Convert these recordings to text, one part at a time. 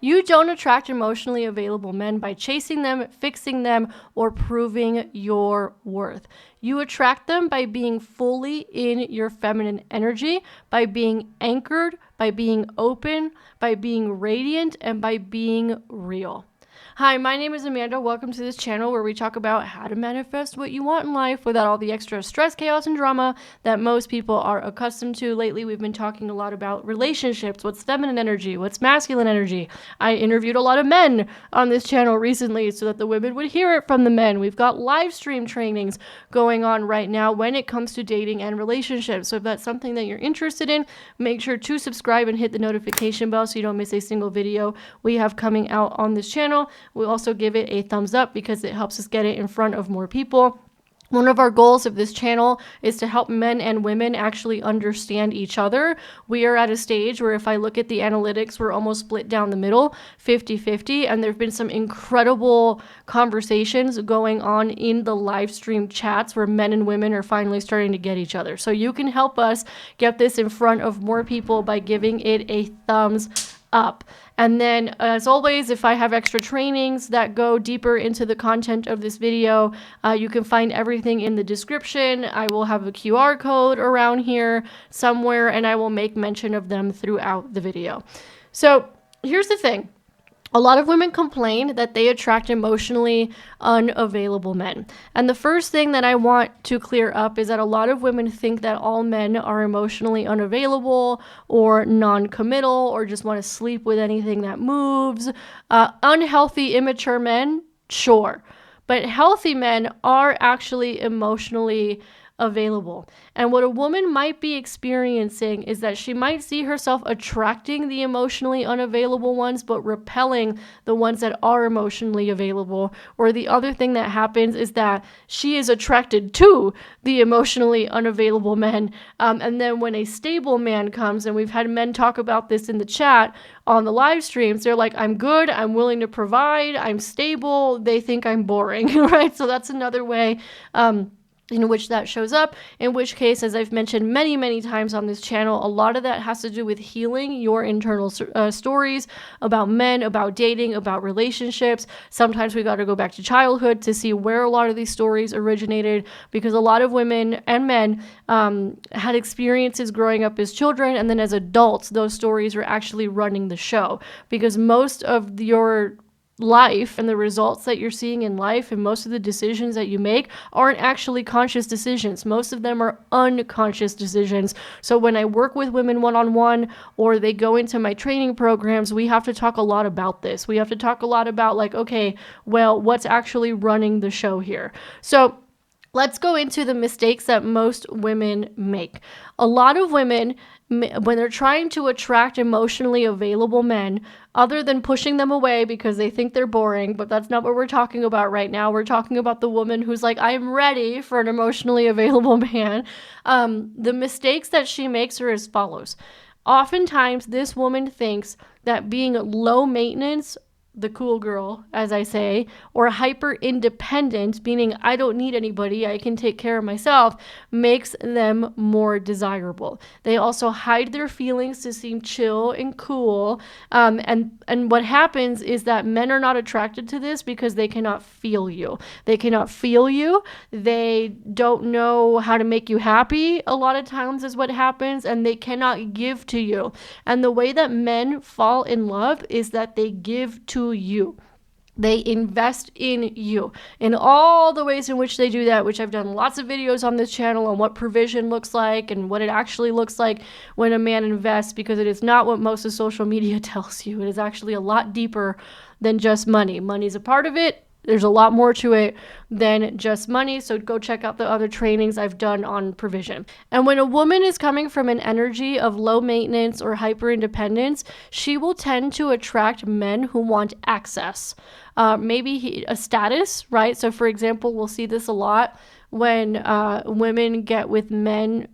You don't attract emotionally available men by chasing them, fixing them, or proving your worth. You attract them by being fully in your feminine energy, by being anchored, by being open, by being radiant, and by being real. Hi, my name is Amanda. Welcome to this channel where we talk about how to manifest what you want in life without all the extra stress, chaos, and drama that most people are accustomed to. Lately, we've been talking a lot about relationships, what's feminine energy, what's masculine energy. I interviewed a lot of men on this channel recently so that the women would hear it from the men. We've got live stream trainings going on right now when it comes to dating and relationships. So if that's something that you're interested in, make sure to subscribe and hit the notification bell so you don't miss a single video we have coming out on this channel. We'll also give it a thumbs up because it helps us get it in front of more people. One of our goals of this channel is to help men and women actually understand each other. We are at a stage where if I look at the analytics, we're almost split down the middle, 50-50, and there have been some incredible conversations going on in the live stream chats where men and women are finally starting to get each other. So you can help us get this in front of more people by giving it a thumbs up. And then, as always, if I have extra trainings that go deeper into the content of this video, you can find everything in the description. I will have a QR code around here somewhere, and I will make mention of them throughout the video. So here's the thing. A lot of women complain that they attract emotionally unavailable men. And the first thing that I want to clear up is that a lot of women think that all men are emotionally unavailable or non-committal or just want to sleep with anything that moves. Unhealthy, immature men, sure. But healthy men are actually emotionally available. And what a woman might be experiencing is that she might see herself attracting the emotionally unavailable ones, but repelling the ones that are emotionally available. Or the other thing that happens is that she is attracted to the emotionally unavailable men. And then when a stable man comes, and we've had men talk about this in the chat on the live streams, they're like, I'm good, I'm willing to provide, I'm stable, they think I'm boring, right? So that's another way in which that shows up, in which case, as I've mentioned many, many times on this channel, a lot of that has to do with healing your internal stories about men, about dating, about relationships. Sometimes we got to go back to childhood to see where a lot of these stories originated, because a lot of women and men had experiences growing up as children, and then as adults, those stories were actually running the show, because most of your life and the results that you're seeing in life and most of the decisions that you make aren't actually conscious decisions. Most of them are unconscious decisions. So when I work with women one-on-one or they go into my training programs, we have to talk a lot about this. We have to talk a lot about like, okay, well, what's actually running the show here? So let's go into the mistakes that most women make. A lot of women, when they're trying to attract emotionally available men, other than pushing them away because they think they're boring, but that's not what we're talking about right now. We're talking about the woman who's like, I'm ready for an emotionally available man. The mistakes that she makes are as follows. Oftentimes, this woman thinks that being low maintenance, the cool girl, as I say, or hyper independent, meaning I don't need anybody, I can take care of myself, makes them more desirable. They also hide their feelings to seem chill and cool. And what happens is that men are not attracted to this because they cannot feel you. They cannot feel you. They don't know how to make you happy. A lot of times is what happens, and they cannot give to you. And the way that men fall in love is that they give to you. They invest in you in all the ways in which they do that, which I've done lots of videos on this channel on what provision looks like and what it actually looks like when a man invests, because it is not what most of social media tells you. It is actually a lot deeper than just money. Money's a part of it. There's a lot more to it than just money. So go check out the other trainings I've done on provision. And when a woman is coming from an energy of low maintenance or hyper independence, she will tend to attract men who want access. Maybe a status, right? So for example, we'll see this a lot when women get with men.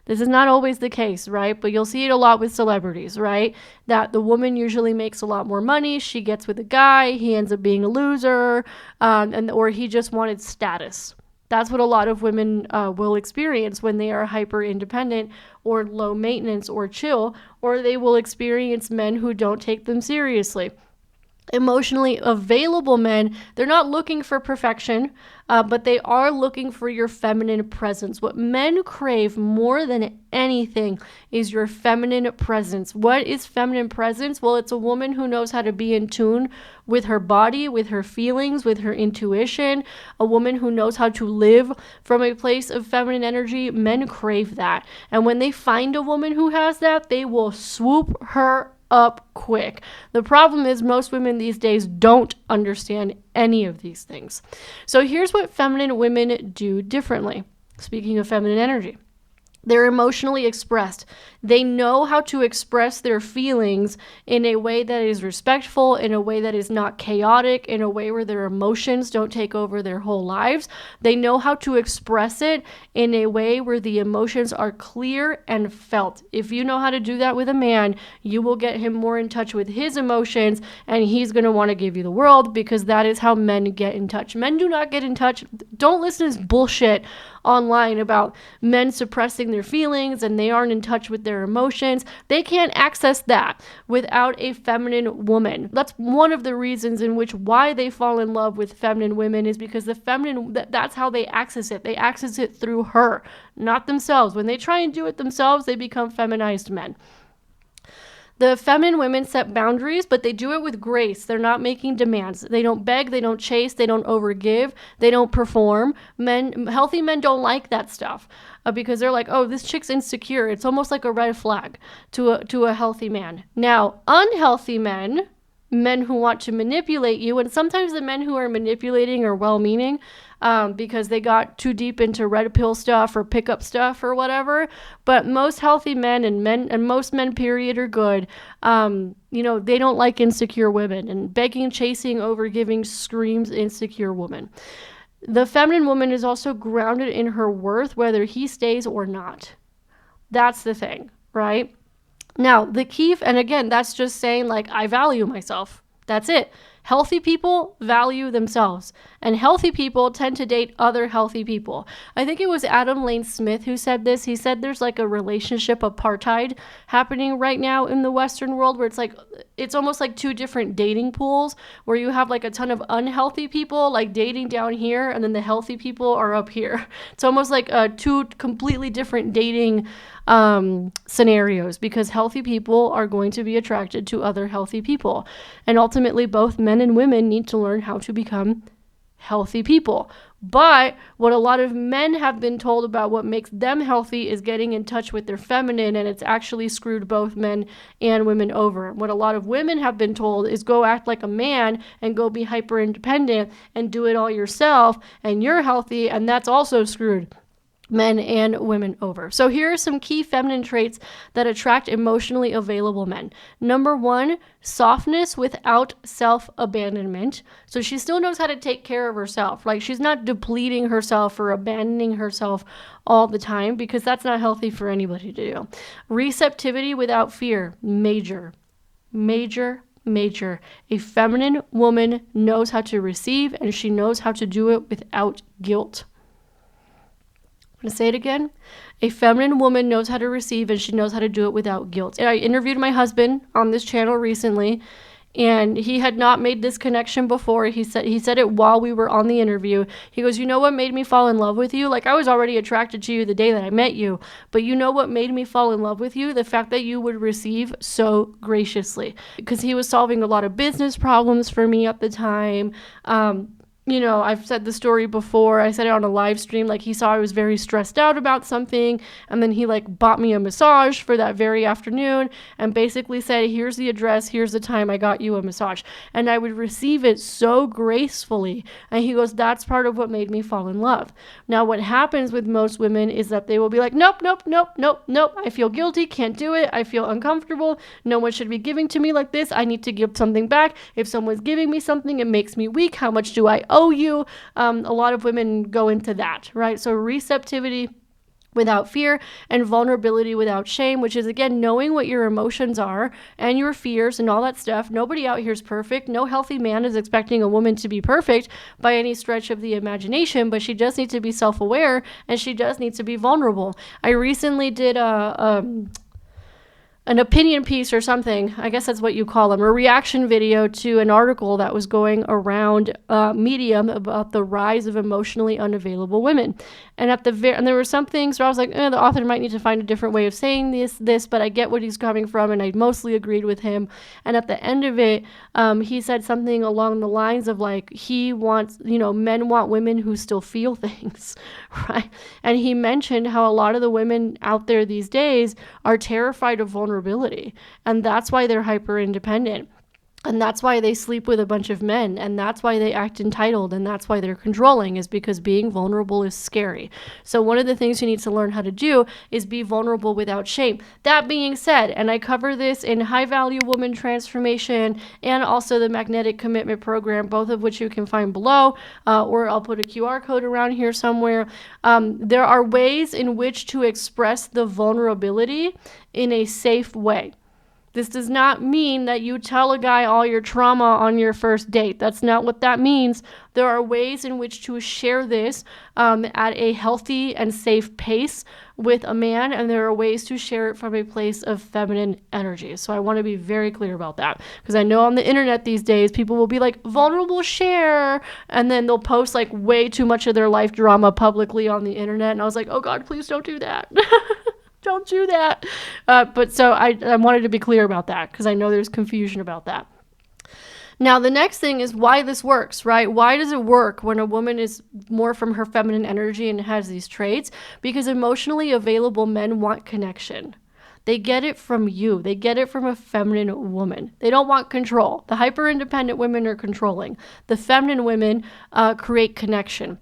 This is not always the case, right? But you'll see it a lot with celebrities, right? That the woman usually makes a lot more money. She gets with a guy. He ends up being a loser, or he just wanted status. That's what a lot of women will experience when they are hyper independent or low maintenance or chill, or they will experience men who don't take them seriously. Emotionally available men, they're not looking for perfection, but they are looking for your feminine presence. What men crave more than anything is your feminine presence. What is feminine presence? Well, it's a woman who knows how to be in tune with her body, with her feelings, with her intuition, a woman who knows how to live from a place of feminine energy. Men crave that. And when they find a woman who has that, they will swoop her up quick. The problem is most women these days don't understand any of these things. So here's what feminine women do differently. Speaking of feminine energy, they're emotionally expressed. They know how to express their feelings in a way that is respectful, in a way that is not chaotic, in a way where their emotions don't take over their whole lives. They know how to express it in a way where the emotions are clear and felt. If you know how to do that with a man, you will get him more in touch with his emotions, and he's going to want to give you the world, because that is how men get in touch. Men do not get in touch. Don't listen to this bullshit online about men suppressing their feelings and they aren't in touch with their emotions. They can't access that without a feminine woman. That's one of the reasons in which why they fall in love with feminine women, is because the feminine, that's how they access it. They access it through her, not themselves. When they try and do it themselves, they become feminized men. The feminine women set boundaries, but they do it with grace. They're not making demands. They don't beg, they don't chase, they don't overgive, they don't perform. Healthy men don't like that stuff because they're like, oh, this chick's insecure. It's almost like a red flag to a healthy man. Now, unhealthy men who want to manipulate you, and sometimes the men who are manipulating are well-meaning, because they got too deep into red pill stuff or pickup stuff or whatever. But most healthy men and most men, period, are good. They don't like insecure women, and begging, chasing, overgiving screams insecure woman. The feminine woman is also grounded in her worth, whether he stays or not. That's the thing, right? Now, the key, and again, that's just saying, like, I value myself. That's it. Healthy people value themselves, and healthy people tend to date other healthy people. I think it was Adam Lane Smith who said this. He said there's like a relationship apartheid happening right now in the Western world, where it's almost like two different dating pools, where you have like a ton of unhealthy people like dating down here, and then the healthy people are up here. It's almost like two completely different dating scenarios, because healthy people are going to be attracted to other healthy people. And ultimately, both men and women need to learn how to become healthy people. But what a lot of men have been told about what makes them healthy is getting in touch with their feminine, and it's actually screwed both men and women over. What a lot of women have been told is go act like a man and go be hyper independent and do it all yourself, and you're healthy, and that's also screwed men and women over. So here are some key feminine traits that attract emotionally available men. Number 1, softness without self-abandonment. So she still knows how to take care of herself. Like, she's not depleting herself or abandoning herself all the time, because that's not healthy for anybody to do. Receptivity without fear. Major. A feminine woman knows how to receive, and she knows how to do it without guilt. I'm going to say it again. A feminine woman knows how to receive, and she knows how to do it without guilt. And I interviewed my husband on this channel recently, and he had not made this connection before. He said it while we were on the interview. He goes, you know what made me fall in love with you? Like, I was already attracted to you the day that I met you, but you know what made me fall in love with you? The fact that you would receive so graciously. Because he was solving a lot of business problems for me at the time. I've said the story before. I said it on a live stream. Like, he saw I was very stressed out about something, and then he bought me a massage for that very afternoon and basically said, here's the address, here's the time, I got you a massage. And I would receive it so gracefully. And he goes, that's part of what made me fall in love. Now, what happens with most women is that they will be like, nope. I feel guilty, can't do it. I feel uncomfortable. No one should be giving to me like this. I need to give something back. If someone's giving me something, it makes me weak. How much do I owe you? A lot of women go into that, right? So receptivity without fear, and vulnerability without shame, which is, again, knowing what your emotions are and your fears and all that stuff. Nobody out here is perfect. No healthy man is expecting a woman to be perfect by any stretch of the imagination, but she does need to be self-aware, and she does need to be vulnerable. I recently did an opinion piece or something, I guess that's what you call them, a reaction video to an article that was going around Medium about the rise of emotionally unavailable women. And and there were some things where I was like, the author might need to find a different way of saying this, but I get what he's coming from, and I mostly agreed with him. And at the end of it, he said something along the lines of like, he wants, men want women who still feel things, right? And he mentioned how a lot of the women out there these days are terrified of vulnerability, and that's why they're hyper independent. And that's why they sleep with a bunch of men, and that's why they act entitled, and that's why they're controlling, is because being vulnerable is scary. So one of the things you need to learn how to do is be vulnerable without shame. That being said, and I cover this in High Value Woman Transformation and also the Magnetic Commitment Program, both of which you can find below, or I'll put a QR code around here somewhere. There are ways in which to express the vulnerability in a safe way. This does not mean that you tell a guy all your trauma on your first date. That's not what that means. There are ways in which to share this at a healthy and safe pace with a man, and there are ways to share it from a place of feminine energy. So I want to be very clear about that, because I know on the internet these days, people will be like, vulnerable share, and then they'll post like way too much of their life drama publicly on the internet, and I was like, oh God, please don't do that. Don't do that. But so I wanted to be clear about that, because I know there's confusion about that. Now, the next thing is why this works, right? Why does it work when a woman is more from her feminine energy and has these traits? Because emotionally available men want connection. They get it from you. They get it from a feminine woman. They don't want control. The hyper-independent women are controlling. The feminine women create connection.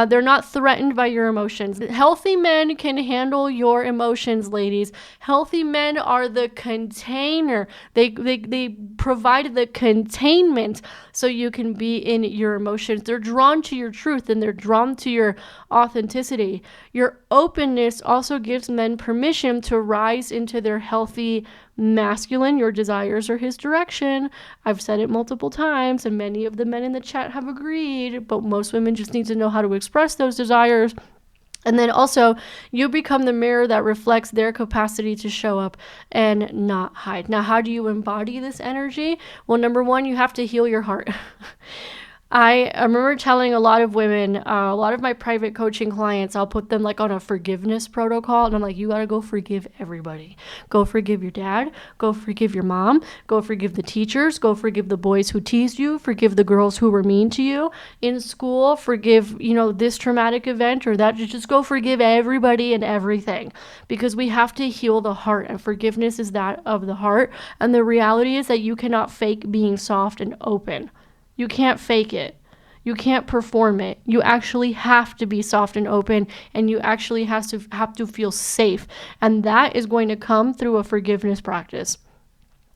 They're not threatened by your emotions. Healthy men can handle your emotions, ladies. Healthy men are the container. They provide the containment so you can be in your emotions. They're drawn to your truth, and they're drawn to your authenticity. Your openness also gives men permission to rise into their healthy masculine. Your desires are his direction. I've said it multiple times, and many of the men in the chat have agreed, but most women just need to know how to express those desires. And then also, you become the mirror that reflects their capacity to show up and not hide. Now, how do you embody this energy? Well, number one, you have to heal your heart. I remember telling a lot of women, a lot of my private coaching clients, I'll put them like on a forgiveness protocol, and I'm like, you gotta go forgive everybody. Go forgive your dad, go forgive your mom, go forgive the teachers, go forgive the boys who teased you, forgive the girls who were mean to you in school, forgive, this traumatic event or that. Just go forgive everybody and everything, because we have to heal the heart, and forgiveness is that of the heart. And the reality is that you cannot fake being soft and open. You can't fake it. You can't perform it. You actually have to be soft and open, and you actually have to feel safe. And that is going to come through a forgiveness practice.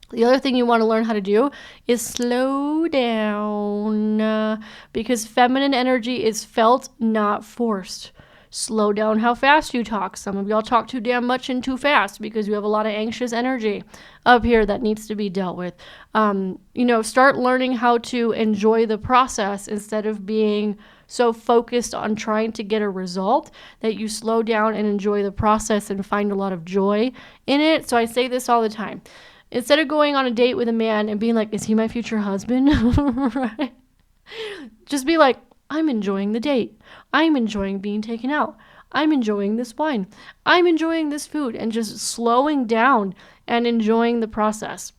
The other thing you want to learn how to do is slow down, because feminine energy is felt, not forced. Slow down how fast you talk. Some of y'all talk too damn much and too fast because you have a lot of anxious energy up here that needs to be dealt with. Start learning how to enjoy the process instead of being so focused on trying to get a result that you slow down and enjoy the process and find a lot of joy in it. So I say this all the time. Instead of going on a date with a man and being like, is he my future husband? Right? Just be like, I'm enjoying the date. I'm enjoying being taken out. I'm enjoying this wine. I'm enjoying this food, and just slowing down and enjoying the process.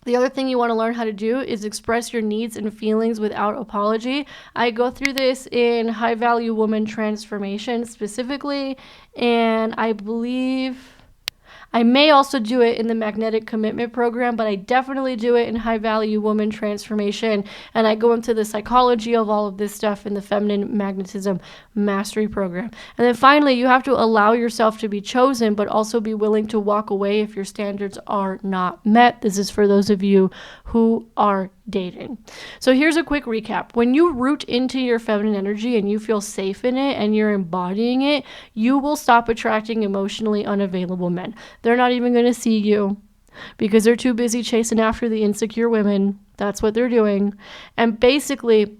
The other thing you want to learn how to do is express your needs and feelings without apology. I go through this in High Value Woman Transformation specifically, and I believe I may also do it in the magnetic commitment program, but I definitely do it in high value woman transformation. And I go into the psychology of all of this stuff in the feminine magnetism mastery program. And then finally, you have to allow yourself to be chosen, but also be willing to walk away if your standards are not met. This is for those of you who are dating. So here's a quick recap. When you root into your feminine energy and you feel safe in it and you're embodying it, you will stop attracting emotionally unavailable men. They're not even going to see you because they're too busy chasing after the insecure women. That's what they're doing. And basically,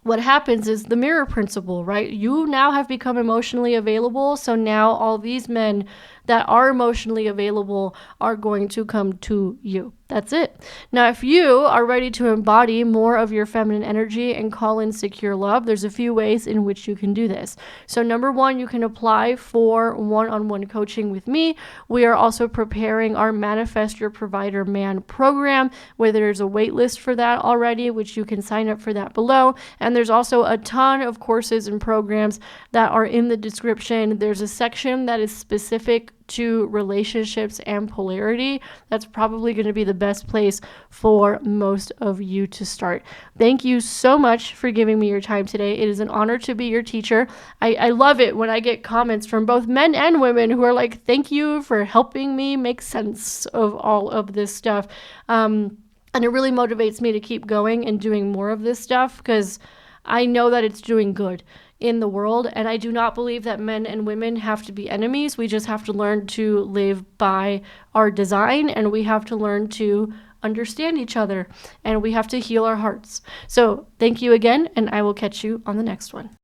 what happens is the mirror principle, right? You now have become emotionally available. So now all these men that are emotionally available are going to come to you. That's it. Now, if you are ready to embody more of your feminine energy and call in secure love, there's a few ways in which you can do this. So number one, you can apply for one-on-one coaching with me. We are also preparing our Manifest Your Provider Man program, where there's a wait list for that already, which you can sign up for that below. And there's also a ton of courses and programs that are in the description. There's a section that is specific to relationships and polarity. That's probably going to be the best place for most of you to start. Thank you so much for giving me your time today. It is an honor to be your teacher. I love it when I get comments from both men and women who are like, thank you for helping me make sense of all of this stuff. And it really motivates me to keep going and doing more of this stuff because I know that it's doing good in the world. And I do not believe that men and women have to be enemies. We just have to learn to live by our design, and we have to learn to understand each other, and we have to heal our hearts. So thank you again, and I will catch you on the next one.